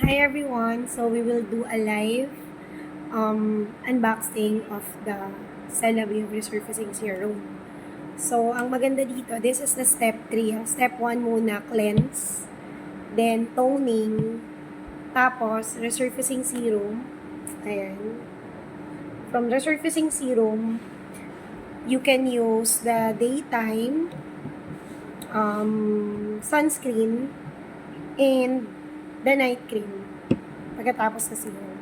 Hi everyone! So we will do a live unboxing of the Celavi Resurfacing Serum. So ang maganda dito, this is the step 3. Step 1 muna, cleanse. Then toning. Tapos resurfacing serum. Ayan. From resurfacing serum, you can use the daytime sunscreen and the night cream pagkatapos sa serum.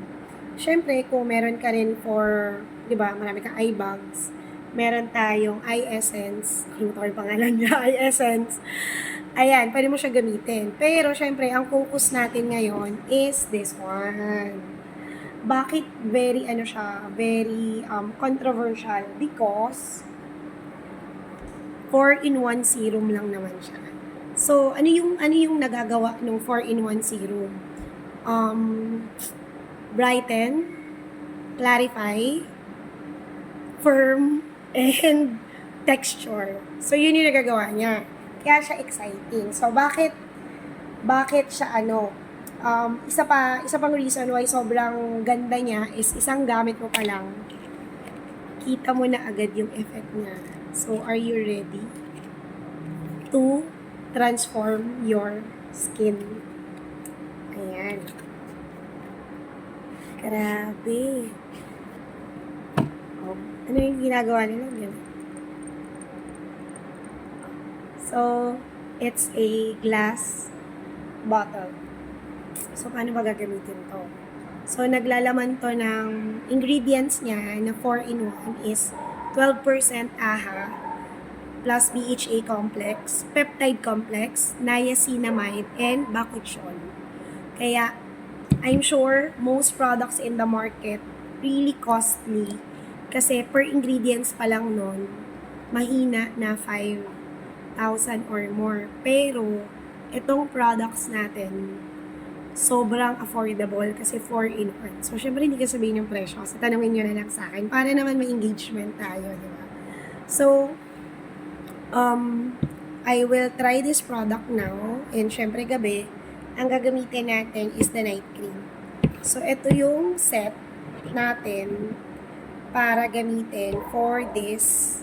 Siyempre, kung meron ka rin for, di ba, marami kang eye bags, meron tayong eye essence, kalimutan ko yung pangalan niya, eye essence. Ayan, pwede mo siya gamitin. Pero, siyempre, ang focus natin ngayon is this one. Bakit very, very controversial? Because, 4-in-1 serum lang naman siya. So, ano yung nagagawa ng 4-in-1 serum? Brighten, clarify, firm, and texture. So, yun yung nagagawa niya. Kaya siya exciting. So, bakit siya isa pang reason why sobrang ganda niya is isang gamit mo pa lang, kita mo na agad yung effect niya. So, are you ready to transform your skin? Ayan. Grabe. Oh, ano yung ginagawa nila? Ganun. So, it's a glass bottle. So, paano ba gagamitin to? So, naglalaman to ng ingredients niya na 4-in-1 is 12% AHA plus BHA complex, peptide complex, niacinamide, and bakuchiol. Kaya, I'm sure most products in the market really costly kasi per ingredients pa lang nun, mahina na 5,000 or more. Pero, itong products natin, sobrang affordable kasi 4-in-1. So, syempre hindi ka sabihin yung presyo kasi tanungin nyo na lang sa akin para naman may engagement tayo, di ba? So, I will try this product now and syempre gabi, ang gagamitin natin is the night cream. So, ito yung set natin para gamitin for this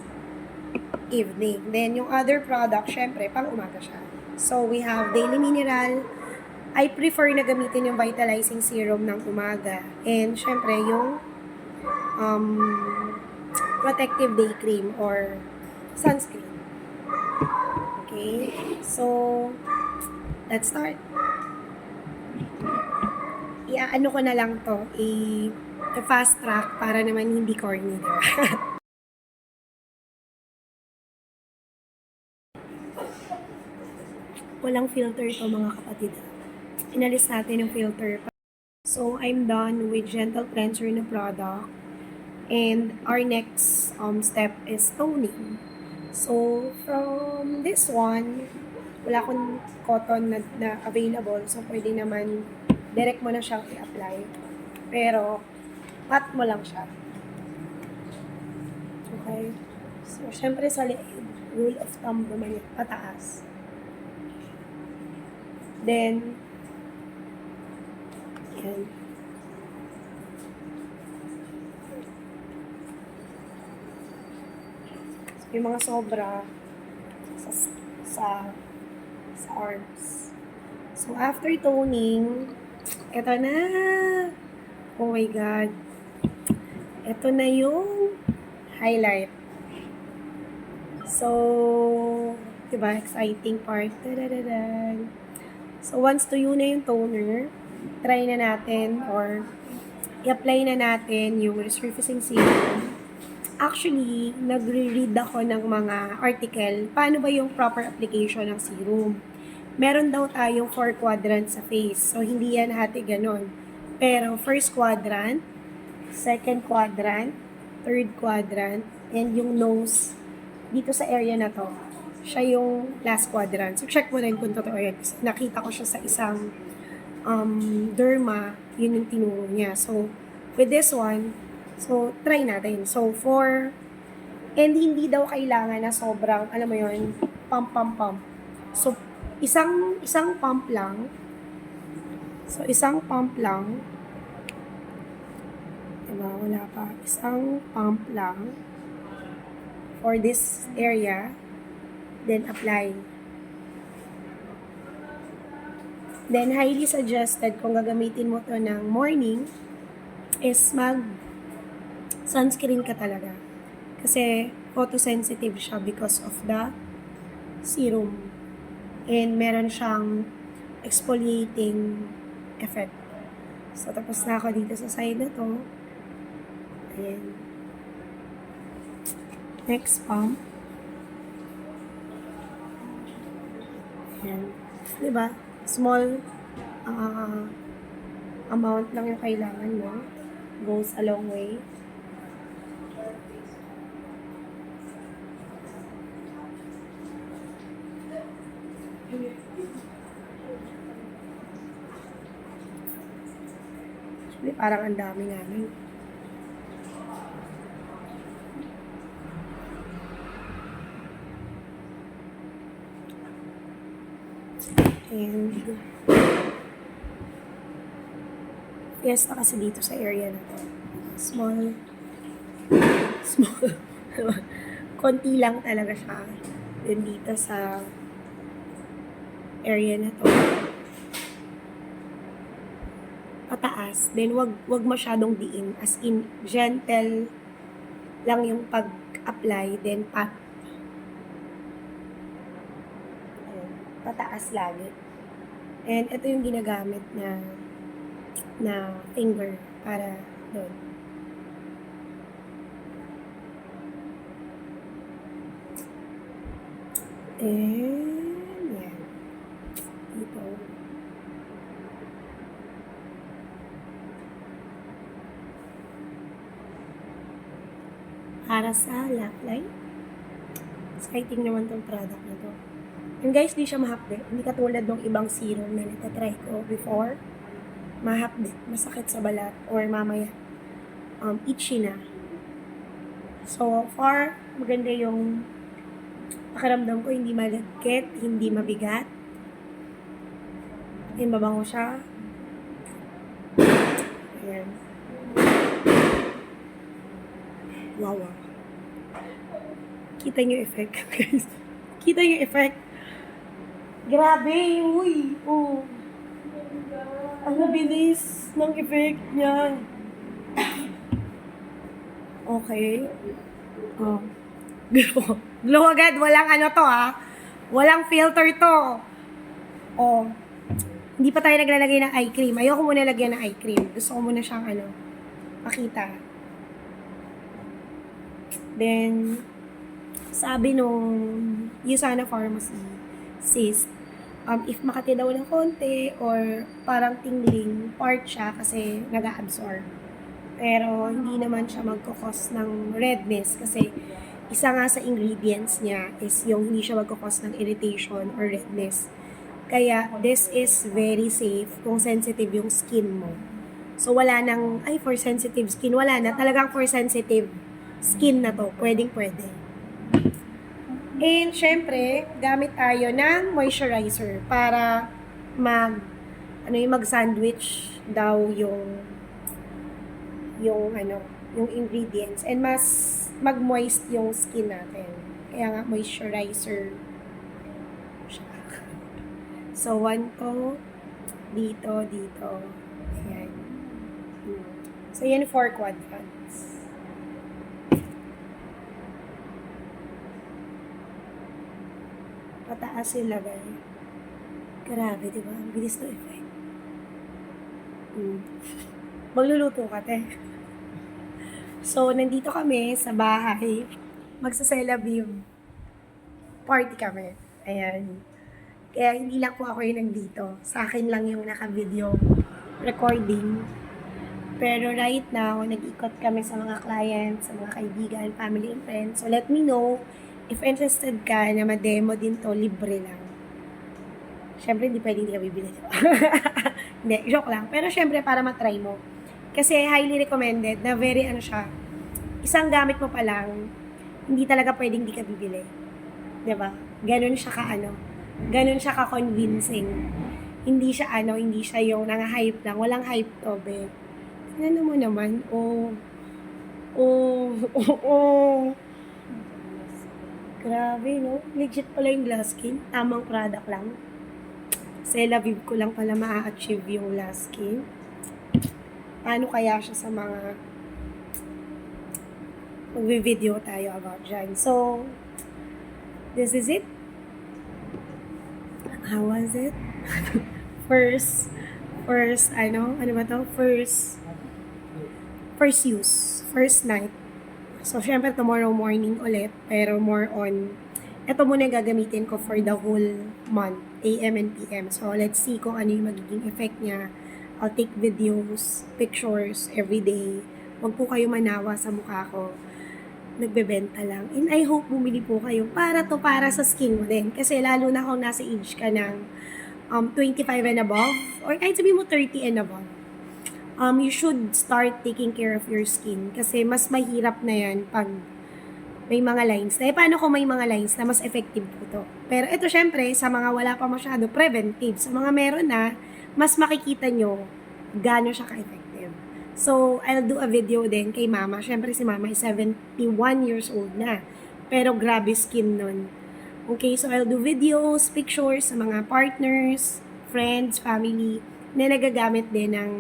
evening. Then, yung other product, syempre, pang umaga siya. So, we have Daily Mineral. I prefer na gamitin yung vitalizing serum ng umaga. And, syempre, yung protective day cream or sunscreen. Okay? So, let's start. Ano ko na lang to, fast track para naman hindi corny, diba? Walang filter to mga kapatid. Inalis natin yung filter. So, I'm done with gentle cleanser na product. And our next step is toning. So, from this one, wala akong cotton na available. So, pwede naman direct mo na siyang i-apply. Pero, pat mo lang siya. Okay? So, syempre sa rule of thumb naman yung pataas. Then, yan. So, yung mga sobra sa arms. So, after toning, eto na. Oh my God. Eto na yung highlight. So, diba, exciting part. Da-da-da-da. So, once tuyo na yung toner, try na natin or i-apply na natin yung resurfacing serum. Actually, nagre-read ako ng mga article, paano ba yung proper application ng serum. Meron daw tayong 4 quadrants sa face. So, hindi yan hati ganon. Pero, first quadrant, second quadrant, third quadrant, and yung nose, dito sa area na to, siya yung last quadrant. So, check mo rin kung totoo yan. Kasi nakita ko siya sa isang derma, yun yung tinuro niya. So, with this one, so, try natin. So, and hindi daw kailangan na sobrang, alam mo yun, pump. So, isang pump lang, So, isang pump lang. Diba? Wala pa. Isang pump lang for this area. Then, apply. Then, highly suggested kung gagamitin mo to ng morning is sunscreen ka talaga. Kasi, photosensitive siya because of the serum. And meron siyang exfoliating effect. So, tapos na ako dito sa side na to. Ayan. Next pump. Ayan. Diba? Small amount lang yung kailangan mo. Goes a long way. Actually, parang ang dami nga nun. And fiesta kasi dito sa area na to. Small. Konti lang talaga siya. Then dito sa area na to. Pataas. Then wag masyadong diin. As in, gentle lang yung pag-apply. Then pat. Pataas lagi. And ito yung ginagamit na finger para doon. And yan. Dito. Para sa lap line. Exciting naman tong product na to. And guys, di siya mahapde. Hindi katulad ng ibang serum na natatry ko before. Mahapde. Masakit sa balat. Or mamaya, itchy na. So far, maganda yung pakiramdam ko. Hindi malagkit, hindi mabigat. And mabango siya. Ayan. Wow. Kita niyo yung effect, guys. Kita niyo yung effect. Grabe, uy. Oh. Ang bilis ng effect niya. Okay. Oh. Glow. Glow agad. Walang ano to, ha. Walang filter to. Oh. Hindi pa tayo naglalagay ng eye cream. Ayoko muna lagyan ng eye cream. Gusto ko muna siyang makita. Then, sabi nung Usana Pharmacy, sis, if makati daw ng konti or parang tingling, part siya kasi nag-absorb. Pero hindi naman siya magkukos ng redness kasi isa nga sa ingredients niya is yung hindi siya magkukos ng irritation or redness. Kaya this is very safe kung sensitive yung skin mo. So wala nang, for sensitive skin, wala na. Talagang for sensitive skin na to, pwedeng-pwede. And syempre, gamit tayo ng moisturizer para mag-sandwich daw yung ingredients and mas mag-moist yung skin natin. Kaya nga moisturizer siya. So one to dito. Ayan. So yan 4 quadrants. Pataas yung lagay. Grabe, diba? Ang bilis ng effect. Magluluto ka, te. So, nandito kami sa bahay. Magsa-celebrate. Party kami. Ayan. Kaya hindi lang po ako yung nandito. Sa akin lang yung naka-video recording. Pero right now, nag-ikot kami sa mga clients, sa mga kaibigan, family and friends. So, let me know if interested ka na ma-demo din to, libre lang. Siyempre, hindi pwedeng hindi ka bibili. Hindi, joke lang. Pero siyempre, para matry mo. Kasi highly recommended na very siya. Isang gamit mo pa lang, hindi talaga pwedeng hindi ka bibili. Diba? Ganun siya ganun siya ka-convincing. Hindi siya hindi siya yung nanga-hype lang. Walang hype to, be. Tingnan mo naman. Oh. Oh. Oh. Oh. Grabe, no? Legit pala yung glass skin. Tamang product lang. Celavive ko lang pala ma-achieve yung glass skin. Paano kaya siya sa mga magvi-video tayo about dyan. So, this is it. How was it? First, ano ba to? First use. First night. So, syempre, tomorrow morning ulit. Pero more on, ito muna gagamitin ko for the whole month, AM and PM. So, let's see kung ano yung magiging effect niya. I'll take videos, pictures, every day. Huwag po kayo manawa sa mukha ko. Nagbebenta lang. And I hope bumili po kayo para sa skin mo din. Kasi lalo na kung nasa age ka ng 25 and above, or kahit sabihin mo 30 and above, you should start taking care of your skin. Kasi mas mahirap na yan pag may mga lines. Paano kung may mga lines na mas effective po to? Pero ito syempre, sa mga wala pa masyado, preventive. Sa mga meron na, mas makikita nyo gaano siya ka-effective. So, I'll do a video din kay mama. Syempre si mama is 71 years old na. Pero grabe skin nun. Okay, so I'll do videos, pictures sa mga partners, friends, family na nagagamit din ng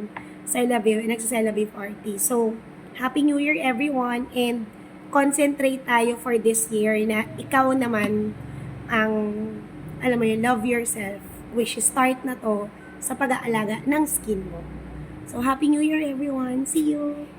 Celavive and nagsa-Celavive party. So, Happy New Year everyone, and concentrate tayo for this year na ikaw naman ang, alam mo yun, love yourself. Which start na to sa pag-aalaga ng skin mo. So, Happy New Year everyone! See you!